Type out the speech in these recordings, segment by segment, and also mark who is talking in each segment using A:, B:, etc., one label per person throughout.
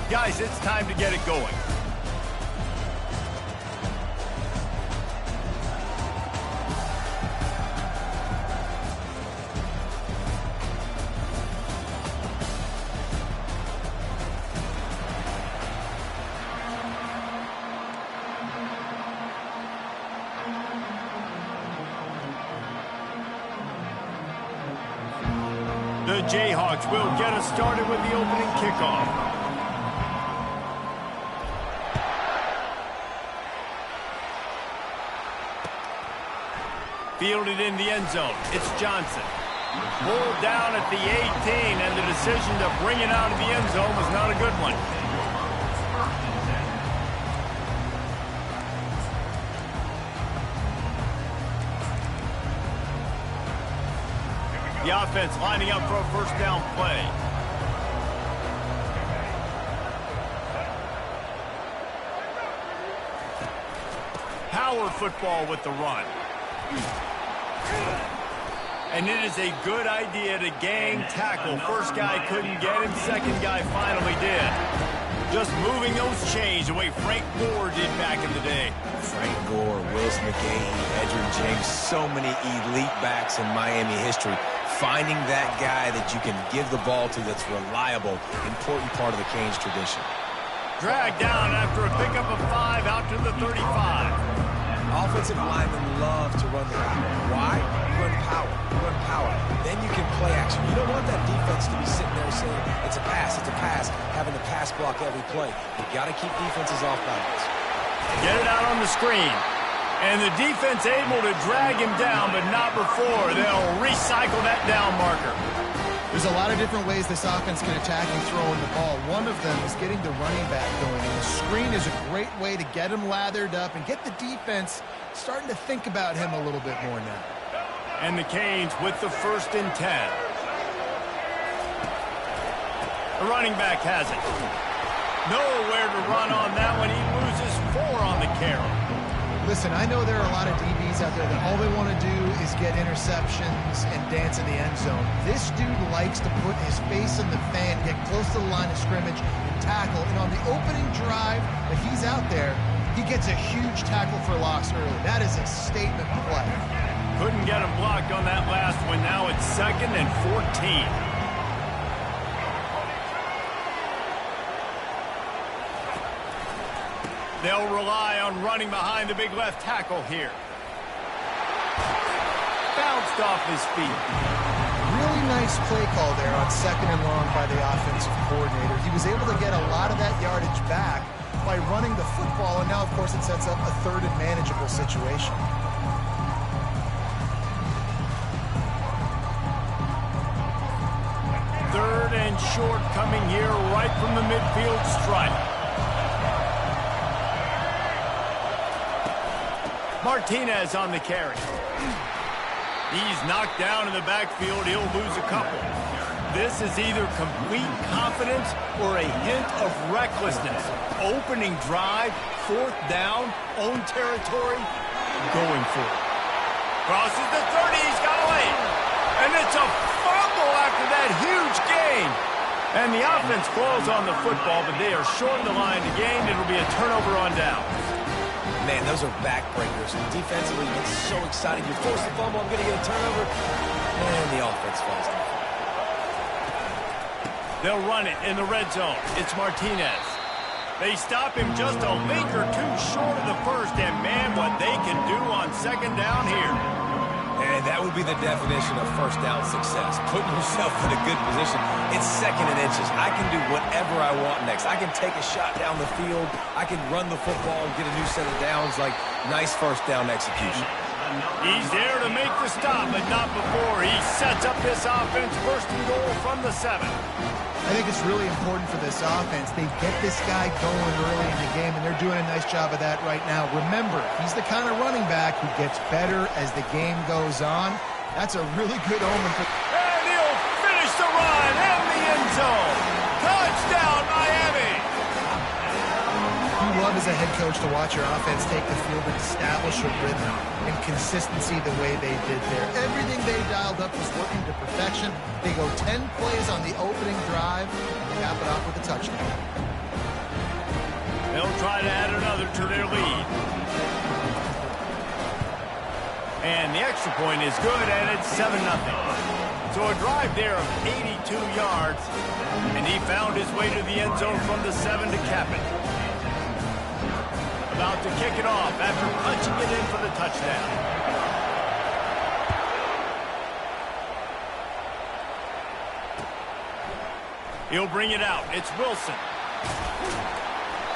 A: Guys, it's time to get it going. The Jayhawks will get us started with the opening kickoff. Fielded in the end zone. It's Johnson. Pulled down at the 18, and the decision to bring it out of the end zone was not a good one. The offense lining up for a first down play. Power football with the run. And it is a good idea to gang tackle. First guy couldn't get him, second guy finally did. Just moving those chains the way Frank Gore did back in the day.
B: Frank Gore, Willis McGahee, Edgerrin James, so many elite backs in Miami history. Finding that guy that you can give the ball to that's reliable, important part of the Canes tradition.
A: Dragged down after a pickup of 5 out to the 35.
B: Offensive linemen love to run the route. Why? You run power. You run power. Then you can play action. You don't want that defense to be sitting there saying, it's a pass, having to pass block every play. You've got to keep defenses off balance.
A: Get it out on the screen. And the defense able to drag him down, but not before. They'll recycle that down marker.
C: There's a lot of different ways this offense can attack and throw in the ball. One of them is getting the running back going. And the screen is a great way to get him lathered up and get the defense starting to think about him a little bit more now.
A: And the Canes with the 1st and 10. The running back has it. Nowhere to run on that one. He loses 4 on the carry.
C: Listen, I know there are a lot of DBs out there that all they want to do is get interceptions and dance in the end zone. This dude likes to put his face in the fan, get close to the line of scrimmage, and tackle. And on the opening drive that he's out there, he gets a huge tackle for loss early. That is a statement play.
A: Couldn't get him blocked on that last one. Now it's 2nd and 14. They'll rely on running behind the big left tackle here. Bounced off his feet.
C: Really nice play call there on 2nd and long by the offensive coordinator. He was able to get a lot of that yardage back by running the football, and now, of course, it sets up a 3rd and manageable situation.
A: Third and short coming here right from the midfield stripe. Martinez on the carry. He's knocked down in the backfield. He'll lose a couple. This is either complete confidence or a hint of recklessness. Opening drive, 4th down, own territory, going for it. Crosses the 30, he's got away. And it's a fumble after that huge gain. And the offense claws on the football, but they are short of the line to gain. It'll be a turnover on down.
B: Man, those are backbreakers. Defensively, you get so excited. You force the fumble, I'm going to get a turnover. And the offense falls down.
A: They'll run it in the red zone. It's Martinez. They stop him just a link or two short of the 1st. And, man, what they can do on 2nd down here.
B: And that would be the definition of first down success. Putting yourself in a good position. It's 2nd and inches. I can do whatever I want next. I can take a shot down the field. I can run the football and get a new set of downs. Like, nice first down execution.
A: He's there to make the stop, but not before. He sets up this offense 1st and goal from the 7.
C: I think it's really important for this offense. They get this guy going early in the game, and they're doing a nice job of that right now. Remember, he's the kind of running back who gets better as the game goes on. That's a really good omen for...
A: And he'll finish the run in the end zone. Touchdown, Miami!
C: You love as a head coach to watch your offense take the field and establish a rhythm and consistency the way they did there. Everything they dialed up was working to perfection. They go 10 plays on the opening drive and cap it off with a touchdown.
A: capture their lead. And the extra point is good, and it's 7-0. So a drive there of 82 yards, and he found his way to the end zone from the 7 to cap it. About to kick it off after punching it in for the touchdown. He'll bring it out. It's Wilson.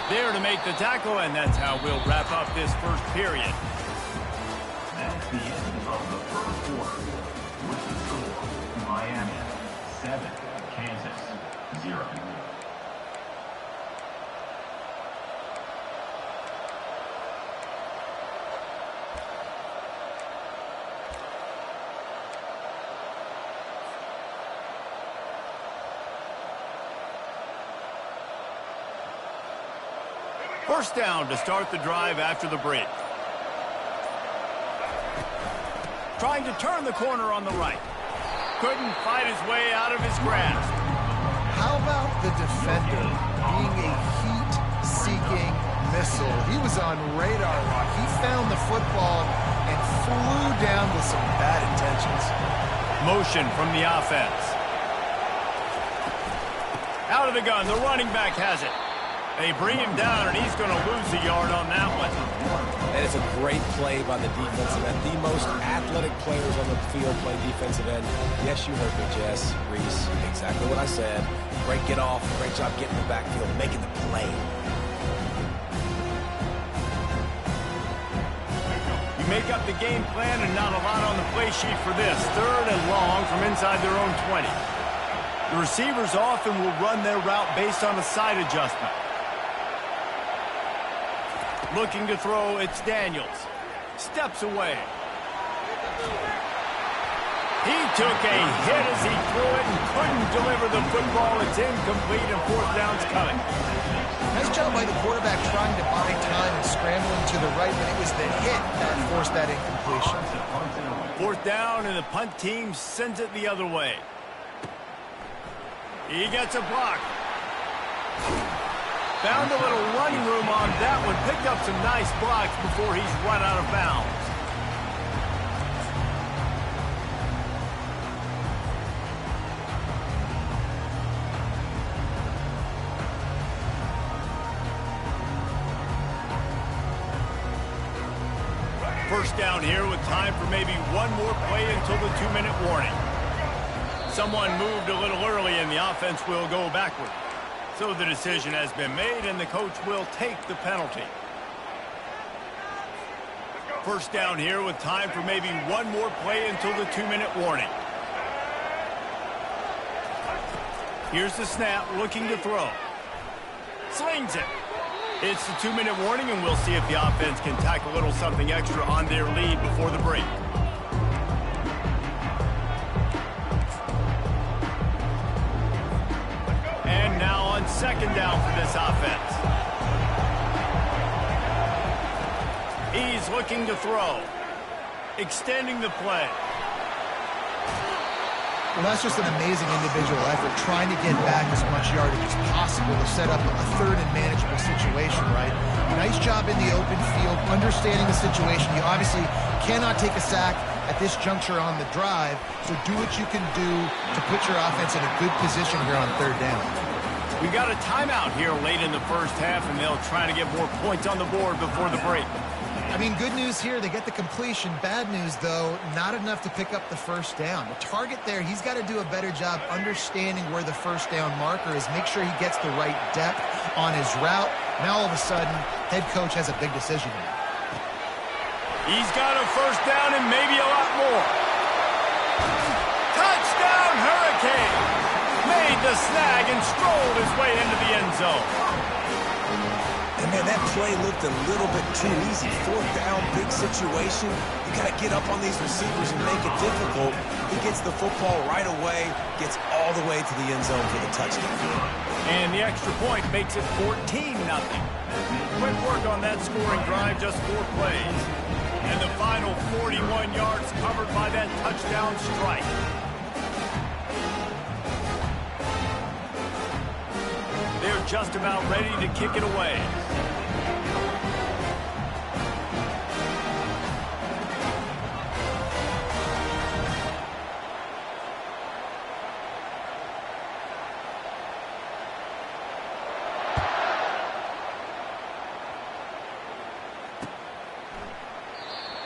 A: There to make the tackle, and that's how we'll wrap up this first period.
D: That's the end of the first quarter. With the score, Miami 7, Kansas 0.
A: First down to start the drive after the break. Trying to turn the corner on the right. Couldn't fight his way out of his grasp.
C: How about the defender being a heat-seeking missile? He was on radar lock. He found the football and flew down with some bad intentions.
A: Motion from the offense. Out of the gun, the running back has it. They bring him down, and he's going to lose a yard on that one.
B: That is a great play by the defensive end. The most athletic players on the field play defensive end. Yes, you heard me, Jess, Reese. Exactly what I said. Great get off. Great job getting the backfield, making the play.
A: You make up the game plan and not a lot on the play sheet for this. 3rd and long from inside their own 20. The receivers often will run their route based on a side adjustment. Looking to throw, it's Daniels. Steps away. He took a hit as he threw it and couldn't deliver the football. It's incomplete and 4th down's coming.
C: Nice job by the quarterback trying to buy time and scrambling to the right, but it was the hit that forced that incompletion.
A: 4th down, and the punt team sends it the other way. He gets a block. Found a little running room on that one. Picked up some nice blocks before he's run out of bounds. First down here with time for maybe one more play until the 2-minute warning. Someone moved a little early, and the offense will go backward. So the decision has been made, and the coach will take the penalty. First down here with time for maybe one more play until the 2-minute warning. Here's the snap, looking to throw. Slings it. It's the 2-minute warning, and we'll see if the offense can tack a little something extra on their lead before the break. And now on 2nd down for this offense. He's looking to throw. Extending the play.
C: Well, that's just an amazing individual effort, trying to get back as much yardage as possible to set up a 3rd and manageable situation, right? Nice job in the open field, understanding the situation. You obviously cannot take a sack at this juncture on the drive, so do what you can do to put your offense in a good position here on 3rd down.
A: We got a timeout here late in the first half, and they'll try to get more points on the board before the break.
C: I mean, good news here, they get the completion. Bad news, though, not enough to pick up the first down. The target there, he's got to do a better job understanding where the first down marker is, make sure he gets the right depth on his route. Now, all of a sudden, head coach has a big decision here.
A: He's got a first down and maybe a lot more. Touchdown, Hurricane! Made the snag and strolled his way into the end zone.
B: And, man, that play looked a little bit too easy. 4th down, big situation. You got to get up on these receivers and make it difficult. He gets the football right away, gets all the way to the end zone for the touchdown.
A: And the extra point makes it 14-0. Quick work on that scoring drive, just 4 plays. And the final 41 yards covered by that touchdown strike. They're just about ready to kick it away.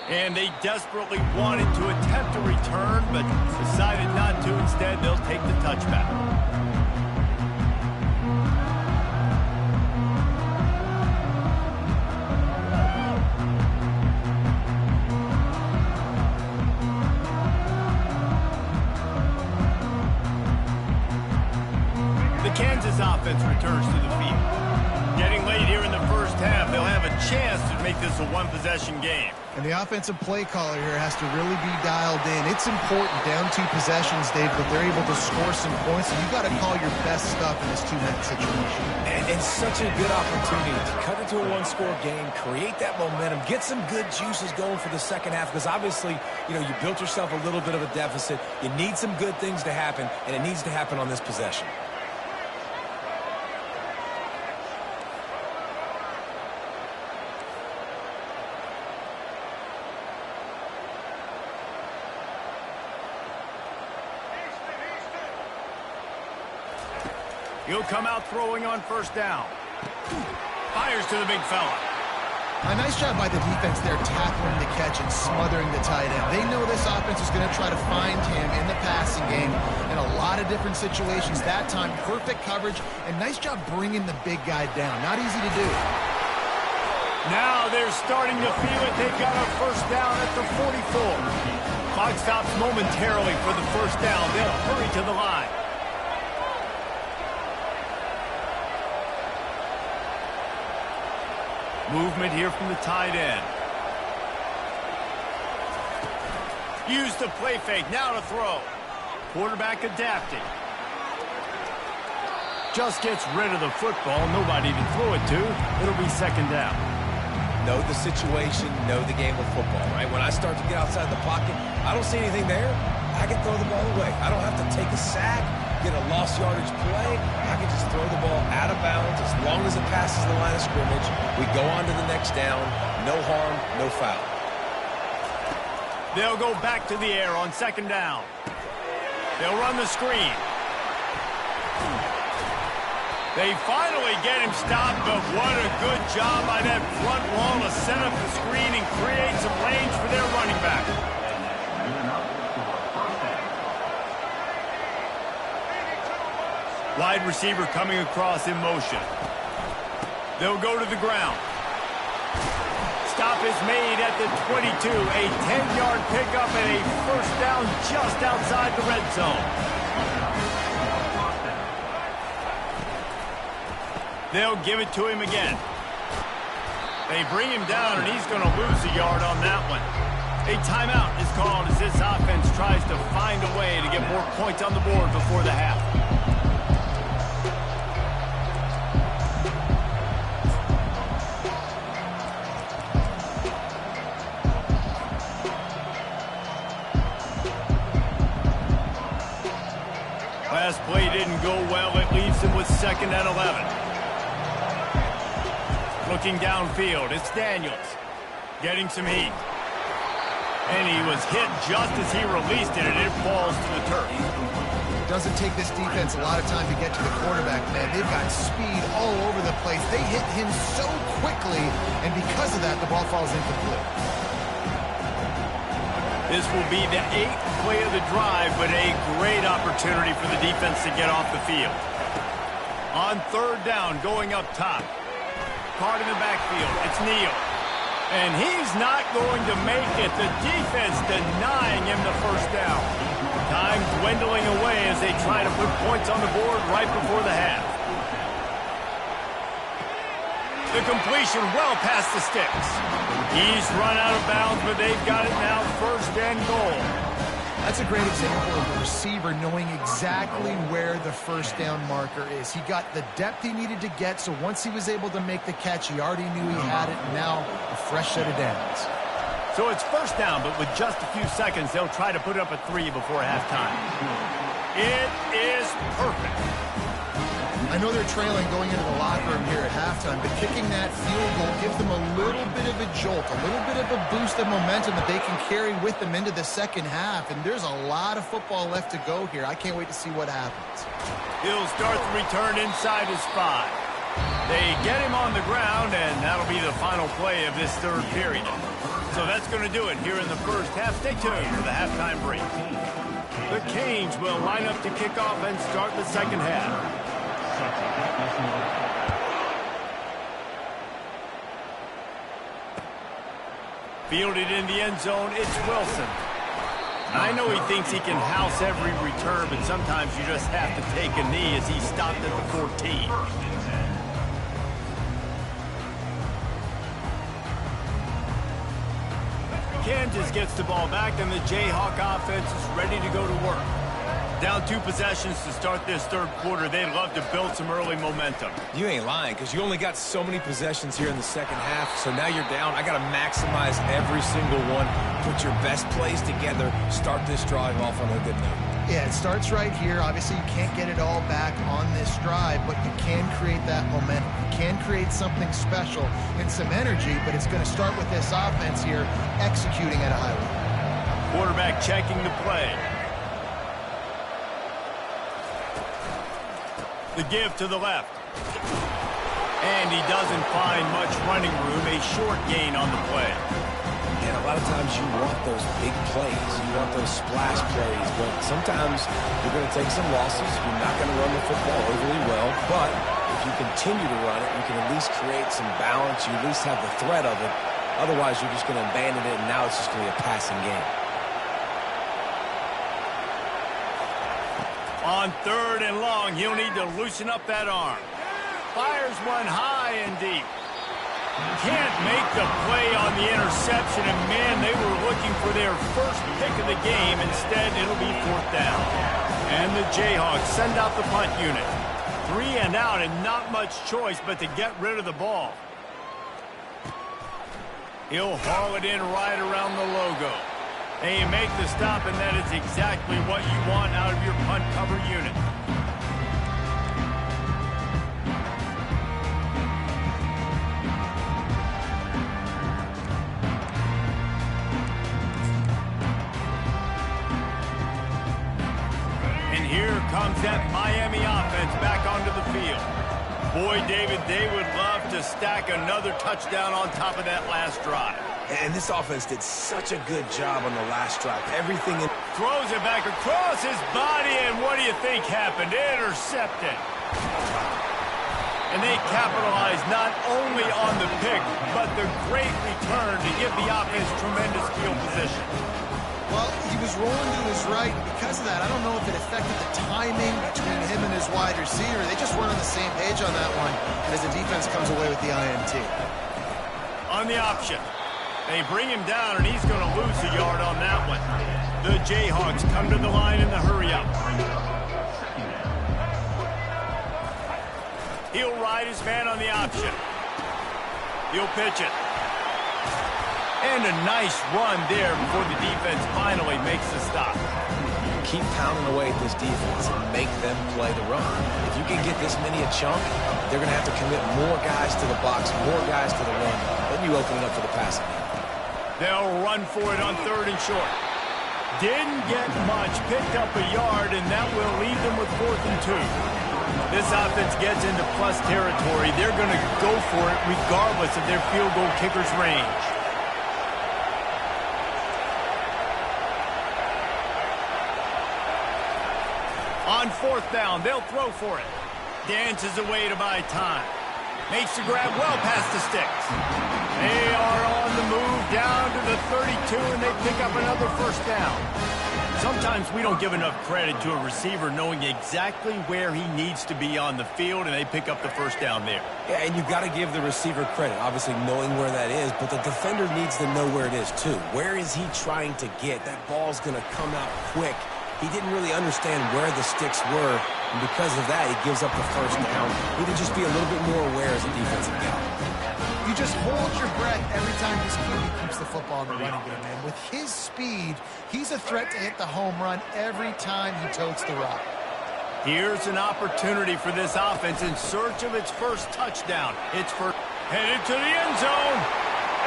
A: And they desperately wanted to attempt a return, but decided not to. Instead, they'll take the touchback. The Kansas offense returns to the field. Getting late here in the first half, they'll have a chance to make this a one-possession game.
C: And the offensive play caller here has to really be dialed in. It's important down 2 possessions, Dave, that they're able to score some points. And you got to call your best stuff in this 2-minute situation.
B: And such a good opportunity to cut into a one-score game, create that momentum, get some good juices going for the second half. Because obviously, you built yourself a little bit of a deficit. You need some good things to happen, and it needs to happen on this possession.
A: He'll come out throwing on first down. Fires to the big fella.
C: A nice job by the defense there, tackling the catch and smothering the tight end. They know this offense is going to try to find him in the passing game in a lot of different situations. That time, perfect coverage, and nice job bringing the big guy down. Not easy to do.
A: Now they're starting to feel it. They've got a first down at the 44. Clock stops momentarily for the first down. They'll hurry to the line. Movement here from the tight end. Use the play fake. Now to throw. Quarterback adapting. Just gets rid of the football. Nobody to throw it to. It'll be second down.
B: Know the situation, know the game of football, right? When I start to get outside the pocket, I don't see anything there. I can throw the ball away. I don't have to take a sack, get a lost yardage play. I can just throw the ball out of bounds as long as it passes the line of scrimmage. We go on to the next down. No harm, no foul.
A: They'll go back to the air on second down. They'll run the screen. They finally get him stopped, but what a good job by that front wall to set up the screen and create some lanes for their running back. Wide receiver coming across in motion. They'll go to the ground. Stop is made at the 22. A 10-yard pickup and a first down just outside the red zone. They'll give it to him again. They bring him down, and he's going to lose a yard on that one. A timeout is called as this offense tries to find a way to get more points on the board before the half. Last play didn't go well. It leaves him with second and 11. Looking downfield, it's Daniels. Getting some heat. And he was hit just as he released it, and it falls to the turf.
C: It doesn't take this defense a lot of time to get to the quarterback, man. They've got speed all over the place. They hit him so quickly, and because of that, the ball falls incomplete.
A: This will be the 8th play of the drive, but a great opportunity for the defense to get off the field. On third down, going up top. Card in the backfield. It's Neal. And he's not going to make it. The defense denying him the first down. Time dwindling away as they try to put points on the board right before the half. The completion well past the sticks. He's run out of bounds, but they've got it now first and goal.
C: That's a great example of a receiver knowing exactly where the first down marker is. He got the depth he needed to get, so once he was able to make the catch, he already knew he had it, and now a fresh set of downs.
A: So it's first down, but with just a few seconds, they'll try to put up a 3 before halftime. It is perfect.
C: I know they're trailing going into the locker room here at halftime, but kicking that field goal gives them a little bit of a jolt, a little bit of a boost of momentum that they can carry with them into the second half. And there's a lot of football left to go here. I can't wait to see what happens.
A: He'll start the return inside his 5. They get him on the ground, and that'll be the final play of this third period. So that's going to do it here in the first half. Stay tuned for the halftime break. The Canes will line up to kick off and start the second half. Fielded in the end zone, it's Wilson. I know he thinks he can house every return, but sometimes you just have to take a knee as he stopped at the 14. Kansas gets the ball back, and the Jayhawk offense is ready to go to work. Down 2 possessions to start this third quarter. They'd love to build some early momentum.
B: You ain't lying, because you only got so many possessions here in the second half, so now you're down. I got to maximize every single one. Put your best plays together. Start this drive off on a good note.
C: Yeah, it starts right here. Obviously, you can't get it all back on this drive, but you can create that momentum. You can create something special and some energy, but it's going to start with this offense here executing at a high level.
A: Quarterback checking the play. The give to the left. And he doesn't find much running room. A short gain on the play.
B: And a lot of times you want those big plays. You want those splash plays. But sometimes you're going to take some losses. You're not going to run the football overly well. But if you continue to run it, you can at least create some balance. You at least have the threat of it. Otherwise, you're just going to abandon it, and now it's just going to be a passing game.
A: On 3rd and long, he'll need to loosen up that arm. Fires one high and deep. Can't make the play on the interception, and man, they were looking for their first pick of the game. Instead, it'll be 4th down. And the Jayhawks send out the punt unit. 3 and out, and not much choice but to get rid of the ball. He'll haul it in right around the logo. And you make the stop, and that is exactly what you want out of your punt cover unit. And here comes that Miami offense back onto the field. Boy, David, they would love to stack another touchdown on top of that last drive.
B: And this offense did such a good job on the last drive. Everything in...
A: Throws it back across his body, and what do you think happened? Intercepted. And they capitalized not only on the pick, but the great return to give the offense tremendous field position.
C: Well, he was rolling to his right. Because of that, I don't know if it affected the timing between him and his wide receiver. They just weren't on the same page on that one as the defense comes away with the INT.
A: On the option. They bring him down, and he's going to lose a yard on that one. The Jayhawks come to the line in the hurry-up. He'll ride his man on the option. He'll pitch it. And a nice run there before the defense finally makes the stop.
B: Keep pounding away at this defense and make them play the run. If you can get this many a chunk, they're going to have to commit more guys to the box, more guys to the run. Then you open it up for the passing game.
A: They'll run for it on 3rd and short. Didn't get much, picked up a yard, and that will leave them with 4th and 2. This offense gets into plus territory. They're going to go for it regardless of their field goal kicker's range. On 4th down, they'll throw for it. Dances away to buy time. Makes the grab well past the sticks. They are on the move down to the 32, and they pick up another 1st down. Sometimes we don't give enough credit to a receiver knowing exactly where he needs to be on the field, and they pick up the 1st down there.
B: Yeah, and you've got to give the receiver credit, obviously knowing where that is, but the defender needs to know where it is too. Where is he trying to get? That ball's going to come out quick. He didn't really understand where the sticks were, and because of that, he gives up the 1st down. He need to just be a little bit more aware as a defensive guy.
C: You just hold your breath every time this QB keeps the football in the running game, man. With his speed, he's a threat to hit the home run every time he totes the rock.
A: Here's an opportunity for this offense in search of its first touchdown. It's for headed to the end zone,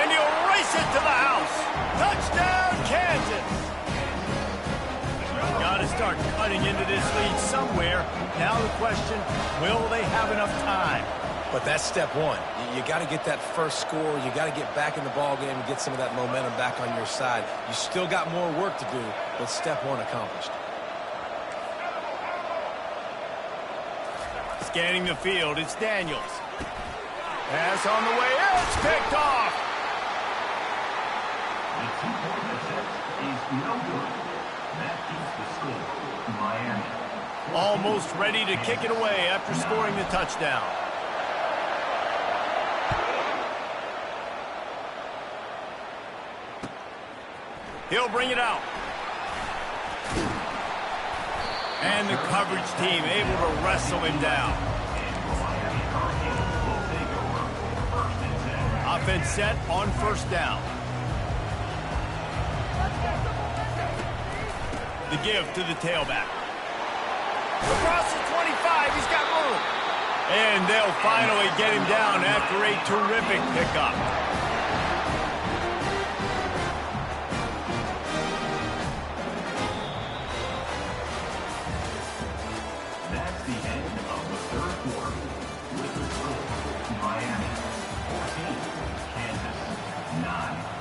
A: and he'll race it to the house. Touchdown, Kansas! Got to start cutting into this lead somewhere. Now the question, will they have enough time?
B: But that's step one. You got to get that first score. You got to get back in the ball game and get some of that momentum back on your side. You still got more work to do, but step one accomplished.
A: Scanning the field, it's Daniels. Pass on the way, it's picked off.
D: The two-point attempt is no good. That keeps the score. Miami.
A: Almost ready to kick it away after scoring the touchdown. He'll bring it out. And the coverage team able to wrestle him down. Offense set on first down. The give to the tailback. Across the 25, he's got room. And they'll finally get him down after a terrific pickup.
D: That's the end of the third quarter. With the score, Miami 14, Kansas 9.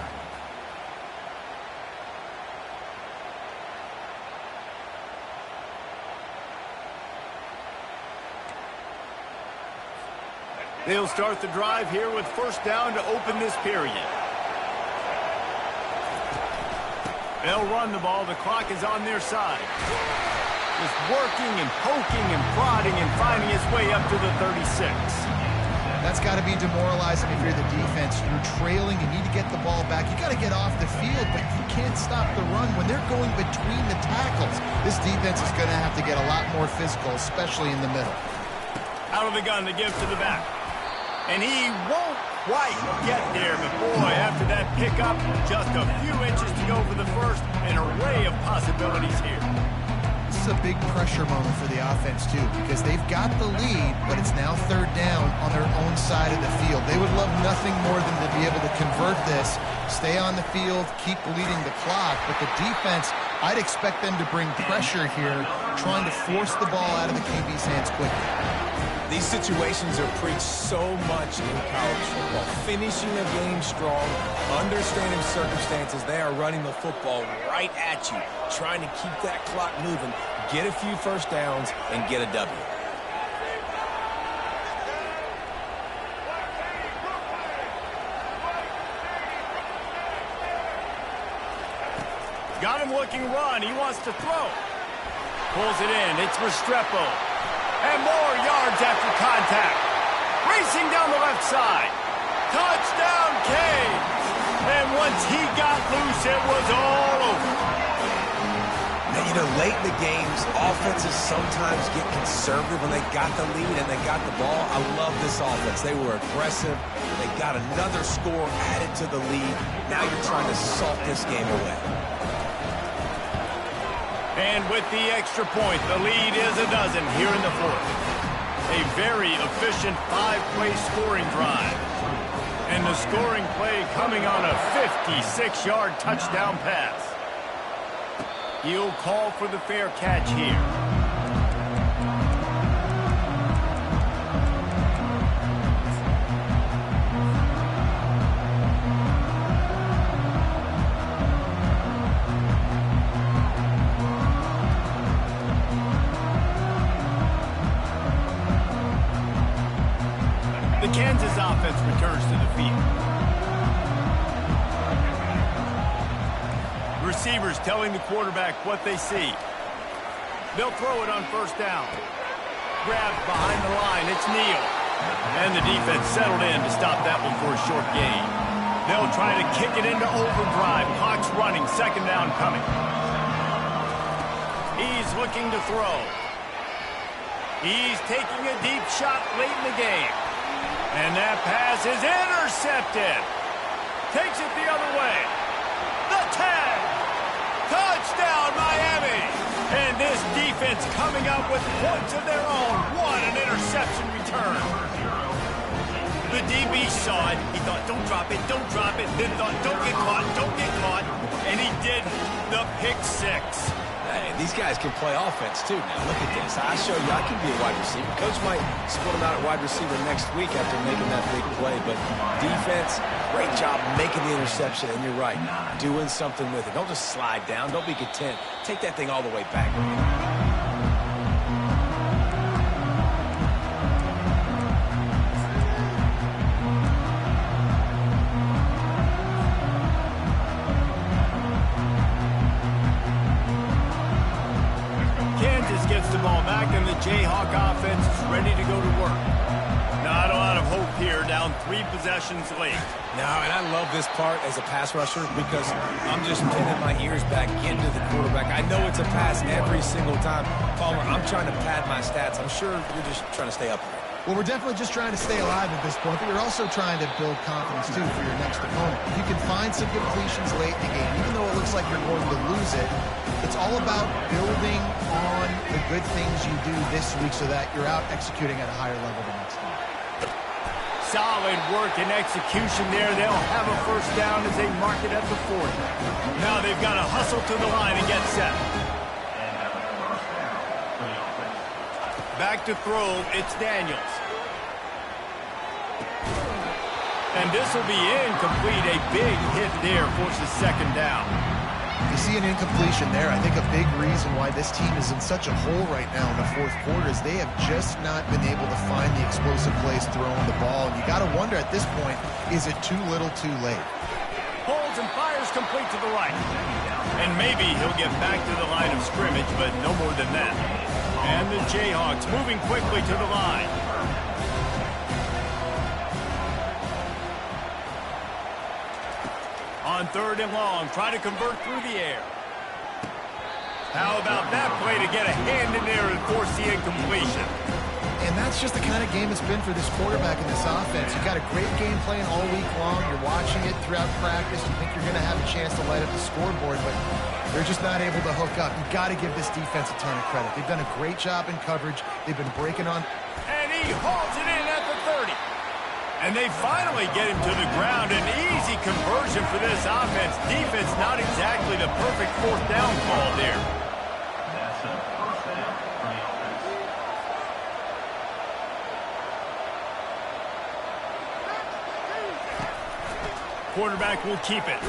A: They'll start the drive here with first down to open this period. They'll run the ball. The clock is on their side. Just working and poking and prodding and finding his way up to the 36.
C: That's got to be demoralizing if you're the defense. You're trailing. You need to get the ball back. You got to get off the field, but you can't stop the run when they're going between the tackles. This defense is going to have to get a lot more physical, especially in the middle.
A: Out of the gun to give to the back. And he won't quite get there, but boy, after that pickup, just a few inches to go for the first. An array of possibilities here.
C: This is a big pressure moment for the offense, too, because they've got the lead, but it's now third down on their own side of the field. They would love nothing more than to be able to convert this, stay on the field, keep bleeding the clock, but the defense, I'd expect them to bring pressure here, trying to force the ball out of the QB's hands quickly.
B: These situations are preached so much in college football. Finishing a game strong, understanding circumstances. They are running the football right at you, trying to keep that clock moving, get a few first downs, and get a W.
A: Got him looking run. He wants to throw. Pulls it in. It's Restrepo. And more yards after contact. Racing down the left side. Touchdown, Canes. And once he got loose, it was all over.
B: Now, you know, late in the games, offenses sometimes get conservative when they got the lead and they got the ball. I love this offense. They were aggressive. They got another score added to the lead. Now you're trying to salt this game away.
A: And with the extra point, the lead is a dozen here in the fourth. A very efficient 5-play scoring drive. And the scoring play coming on a 56-yard touchdown pass. He'll call for the fair catch here. The Kansas offense returns to the field. Receivers telling the quarterback what they see. They'll throw it on first down. Grabbed behind the line, it's Neal. And the defense settled in to stop that one for a short gain. They'll try to kick it into overdrive. Clock's running, second down coming. He's looking to throw. He's taking a deep shot late in the game. And that pass is intercepted. Takes it the other way. The tag. Touchdown, Miami. And this defense coming up with points of their own. What an interception return. The DB saw it. He thought, don't drop it, don't drop it. Then thought, don't get caught, don't get caught. And he did the pick six.
B: Hey, these guys can play offense, too. Now, look at this. I show you I can be a wide receiver. Coach might split him out at wide receiver next week after making that big play. But defense, great job making the interception. And you're right, doing something with it. Don't just slide down. Don't be content. Take that thing all the way back.
A: Jayhawk offense is ready to go to work. Not a lot of hope here, down 3 possessions late.
B: No, and I love this part as a pass rusher because I'm just pinning my ears back into the quarterback. I know it's a pass every single time. Palmer, I'm trying to pad my stats. I'm sure you're just trying to stay up here.
C: Well, we're definitely just trying to stay alive at this point, but you're also trying to build confidence, too, for your next opponent. If you can find some completions late in the game, even though it looks like you're going to lose it, it's all about building on the good things you do this week so that you're out executing at a higher level the next time.
A: Solid work and execution there. They'll have a first down as they mark it at the 40. Now they've got to hustle to the line and get set. Back to throw, it's Daniels. And this will be incomplete. A big hit there forces second down.
C: You see an incompletion there. I think a big reason why this team is in such a hole right now in the fourth quarter is they have just not been able to find the explosive plays throwing the ball. And you got to wonder at this point, is it too little too late?
A: Holds and fires complete to the right. And maybe he'll get back to the line of scrimmage, but no more than that. And the Jayhawks moving quickly to the line. On 3rd and long, try to convert through the air. How about that play to get a hand in there and force the incompletion?
C: And that's just the kind of game it's been for this quarterback in this offense. You've got a great game plan all week long. You're watching it throughout practice. You think you're going to have a chance to light up the scoreboard, but they're just not able to hook up. You've got to give this defense a ton of credit. They've done a great job in coverage. They've been breaking on.
A: And he hauls it in at the 30. And they finally get him to the ground. An easy conversion for this offense. Defense not exactly the perfect 4th down call there.
D: That's a first down for the offense.
A: Quarterback will keep it.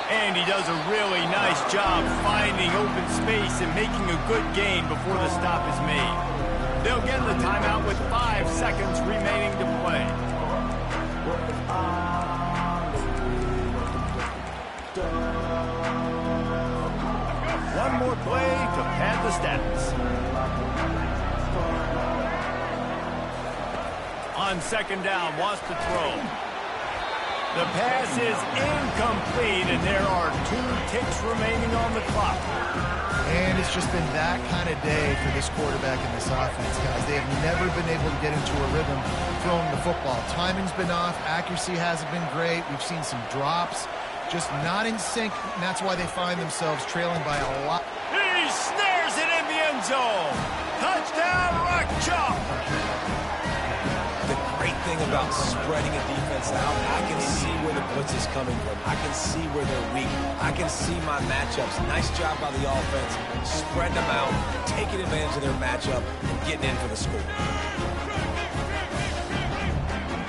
A: And he does a really nice job finding open space and making a good gain before the stop is made. They'll get the timeout with 5 seconds remaining to play. One more play to pad the stats. On 2nd down, wants to throw. The pass is incomplete, and there are 2 ticks remaining on the clock.
C: And it's just been that kind of day for this quarterback in this offense, guys. They have never been able to get into a rhythm throwing the football. Timing's been off. Accuracy hasn't been great. We've seen some drops. Just not in sync, and that's why they find themselves trailing by a lot.
A: He snares it in the end zone. Touchdown, Rock Chalk.
B: The great thing about spreading a defense out, I can see where the blitz is coming from. I can see where they're weak. I can see my matchups. Nice job by the offense. Spreading them out, taking advantage of their matchup, and getting in for the score.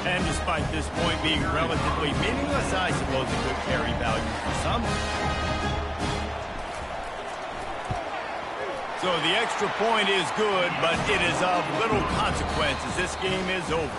A: And despite this point being relatively meaningless, I suppose a good carry value for some. So the extra point is good, but it is of little consequence as this game is over.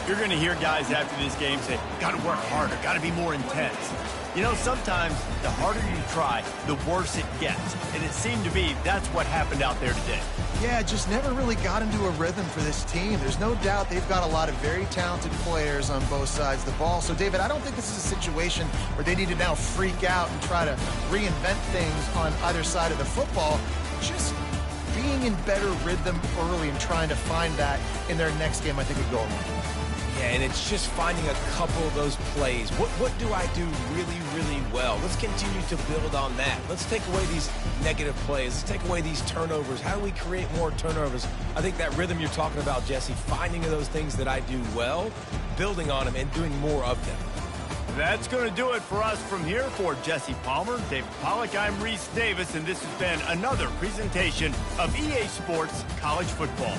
A: You're going to hear guys after this game say, got to work harder, got to be more intense. You know, sometimes the harder you try, the worse it gets. And it seemed to be that's what happened out there today.
C: Yeah, just never really got into a rhythm for this team. There's no doubt they've got a lot of very talented players on both sides of the ball. So, David, I don't think this is a situation where they need to now freak out and try to reinvent things on either side of the football. Just being in better rhythm early and trying to find that in their next game, I think would go along.
B: Yeah, and it's just finding a couple of those plays. What do I do really, really well? Let's continue to build on that. Let's take away these negative plays. Let's take away these turnovers. How do we create more turnovers? I think that rhythm you're talking about, Jesse, finding those things that I do well, building on them, and doing more of them.
A: That's going to do it for us from here. For Jesse Palmer, David Pollack, I'm Reese Davis, and this has been another presentation of EA Sports College Football.